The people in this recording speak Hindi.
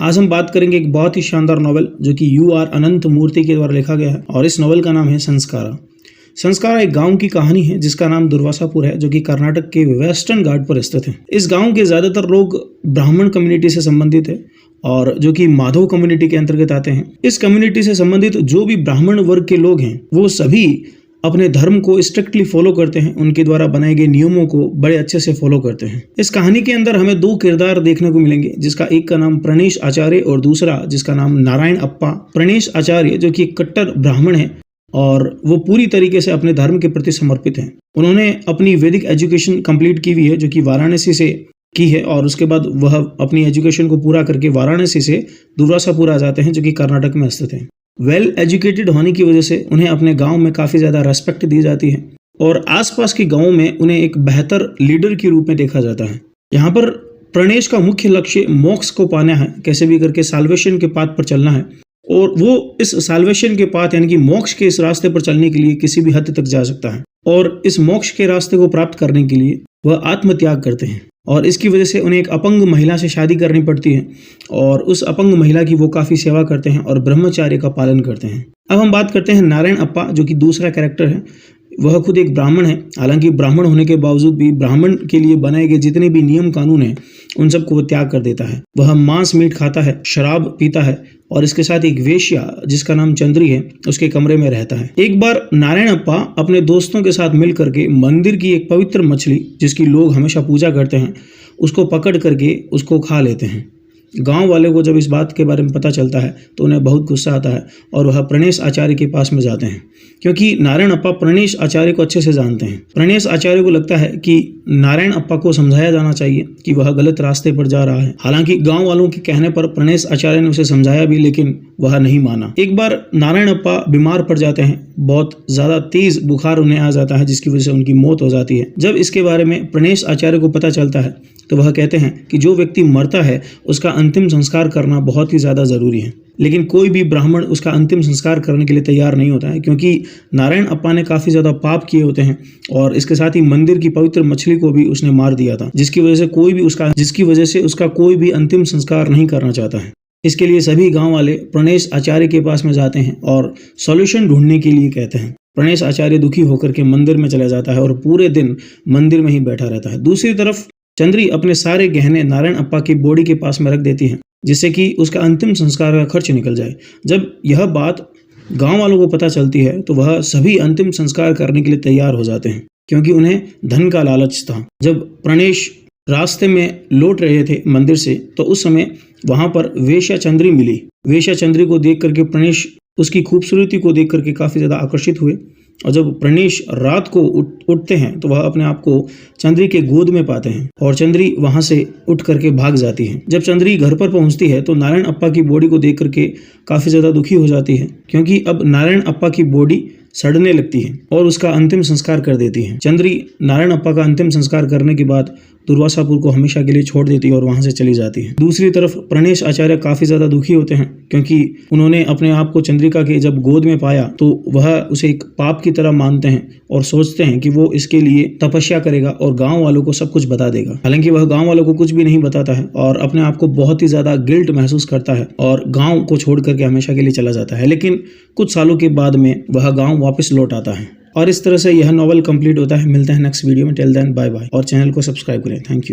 आज हम बात करेंगे एक बहुत ही शानदार नॉवेल जो कि U.R. अनंत मूर्ति के द्वारा लिखा गया है और इस नॉवेल का नाम है संस्कारा। संस्कारा एक गांव की कहानी है जिसका नाम दुर्वासापुर है, जो कि कर्नाटक के वेस्टर्न घाट पर स्थित है। इस गांव के ज्यादातर लोग ब्राह्मण कम्युनिटी से संबंधित है और जो कि माधव कम्युनिटी के अंतर्गत आते हैं। इस कम्युनिटी से संबंधित जो भी ब्राह्मण वर्ग के लोग हैं वो सभी अपने धर्म को स्ट्रिक्टली फॉलो करते हैं, उनके द्वारा बनाए गए नियमों को बड़े अच्छे से फॉलो करते हैं। इस कहानी के अंदर हमें दो किरदार देखने को मिलेंगे, जिसका एक का नाम प्रणेश आचार्य और दूसरा जिसका नाम नारायण अप्पा। प्रणेश आचार्य जो कि एक कट्टर ब्राह्मण है और वो पूरी तरीके से अपने धर्म के प्रति समर्पित हैं। उन्होंने अपनी वैदिक एजुकेशन कंप्लीट की हुई है जो कि वाराणसी से की है और उसके बाद वह अपनी एजुकेशन को पूरा करके वाराणसी से दुर्वासापुर आ जाते हैं जो कि कर्नाटक में स्थित है। वेल एजुकेटेड होने की वजह से उन्हें अपने गांव में काफ़ी ज़्यादा रेस्पेक्ट दी जाती है और आसपास के गांवों में उन्हें एक बेहतर लीडर के रूप में देखा जाता है। यहाँ पर प्रणेश का मुख्य लक्ष्य मोक्ष को पाना है, कैसे भी करके साल्वेशन के पाथ पर चलना है और वो इस साल्वेशन के पाथ यानी कि मोक्ष के इस रास्ते पर चलने के लिए किसी भी हद तक जा सकता है और इस मोक्ष के रास्ते को प्राप्त करने के लिए वह आत्मत्याग करते हैं और इसकी वजह से उन्हें एक अपंग महिला से शादी करनी पड़ती है और उस अपंग महिला की वो काफ़ी सेवा करते हैं और ब्रह्मचार्य का पालन करते हैं। अब हम बात करते हैं नारायण अप्पा जो कि दूसरा कैरेक्टर है। वह खुद एक ब्राह्मण है, हालांकि ब्राह्मण होने के बावजूद भी ब्राह्मण के लिए बनाए गए जितने भी नियम कानून हैं उन सबको वह त्याग कर देता है। वह मांस मीट खाता है, शराब पीता है और इसके साथ एक वेश्या जिसका नाम चंद्री है उसके कमरे में रहता है। एक बार नारायण अप्पा अपने दोस्तों के साथ मिल करके मंदिर की एक पवित्र मछली जिसकी लोग हमेशा पूजा करते हैं उसको पकड़ करके उसको खा लेते हैं। गांव वाले को जब इस बात के बारे में पता चलता है तो उन्हें बहुत गुस्सा आता है और वह प्रणेश आचार्य के पास में जाते हैं, क्योंकि नारायण अप्पा प्रणेश आचार्य को अच्छे से जानते हैं। प्रणेश आचार्य को लगता है कि नारायण अप्पा को समझाया जाना चाहिए कि वह गलत रास्ते पर जा रहा है। हालांकि गांव वालों के कहने पर प्रणेश आचार्य ने उसे समझाया भी, लेकिन वह नहीं माना। एक बार नारायण अप्पा बीमार पड़ जाते हैं, बहुत ज्यादा तेज बुखार उन्हें आ जाता है जिसकी वजह से उनकी मौत हो जाती है। जब इसके बारे में प्रणेश आचार्य को पता चलता है तो वह कहते हैं कि जो व्यक्ति मरता है उसका अंतिम संस्कार करना बहुत ही ज़्यादा ज़रूरी है, लेकिन कोई भी ब्राह्मण उसका अंतिम संस्कार करने के लिए तैयार नहीं होता है, क्योंकि नारायण अप्पा ने काफ़ी ज़्यादा पाप किए होते हैं और इसके साथ ही मंदिर की पवित्र मछली को भी उसने मार दिया था, जिसकी वजह से उसका कोई भी अंतिम संस्कार नहीं करना चाहता है। इसके लिए सभी गाँव वाले प्रणेश आचार्य के पास में जाते हैं और सॉल्यूशन ढूंढने के लिए कहते हैं। प्रणेश आचार्य दुखी होकर के मंदिर में चला जाता है और पूरे दिन मंदिर में ही बैठा रहता है। दूसरी तरफ चंद्री अपने सारे गहने नारायण अप्पा की बॉडी के पास में रख देती है जिससे कि उसका अंतिम संस्कार का खर्च निकल जाए। जब यह बात गांव वालों को पता चलती है तो वह सभी अंतिम संस्कार करने के लिए तैयार हो जाते हैं, क्योंकि उन्हें धन का लालच था। जब प्रणेश रास्ते में लौट रहे थे मंदिर से तो उस समय वहां पर वेश्या चंद्री मिली। वेश्या चंद्री को देख करके प्रणेश उसकी खूबसूरती को देख करके काफ़ी ज़्यादा आकर्षित हुए और जब प्रणेश रात को उठते हैं तो वह अपने आप को चंद्री के गोद में पाते हैं और चंद्री वहां से उठ करके भाग जाती है। जब चंद्री घर पर पहुंचती है तो नारायण अप्पा की बॉडी को देख करके काफ़ी ज़्यादा दुखी हो जाती है, क्योंकि अब नारायण अप्पा की बॉडी सड़ने लगती है और उसका अंतिम संस्कार कर देती है। चंद्री नारायण अप्पा का अंतिम संस्कार करने के बाद दुर्वासापुर को हमेशा के लिए छोड़ देती है और वहां से चली जाती है। दूसरी तरफ प्रणेश आचार्य काफी ज्यादा दुखी होते हैं, क्योंकि उन्होंने अपने आप को चंद्रिका के जब गोद में पाया तो वह उसे एक पाप की तरह मानते हैं और सोचते हैं कि वो इसके लिए तपस्या करेगा और गांव वालों को सब कुछ बता देगा। हालांकि वह गांव वालों को कुछ भी नहीं बताता है और अपने आप को बहुत ही ज्यादा गिल्ट महसूस करता है और गाँव को छोड़ करके हमेशा के लिए चला जाता है। लेकिन कुछ सालों के बाद में वह गाँव वापस लौट आता है और इस तरह से यह नॉवल कंप्लीट होता है। मिलते हैं नेक्स्ट वीडियो में। टिल देन बाय बाय और चैनल को सब्सक्राइब करें। Thank you.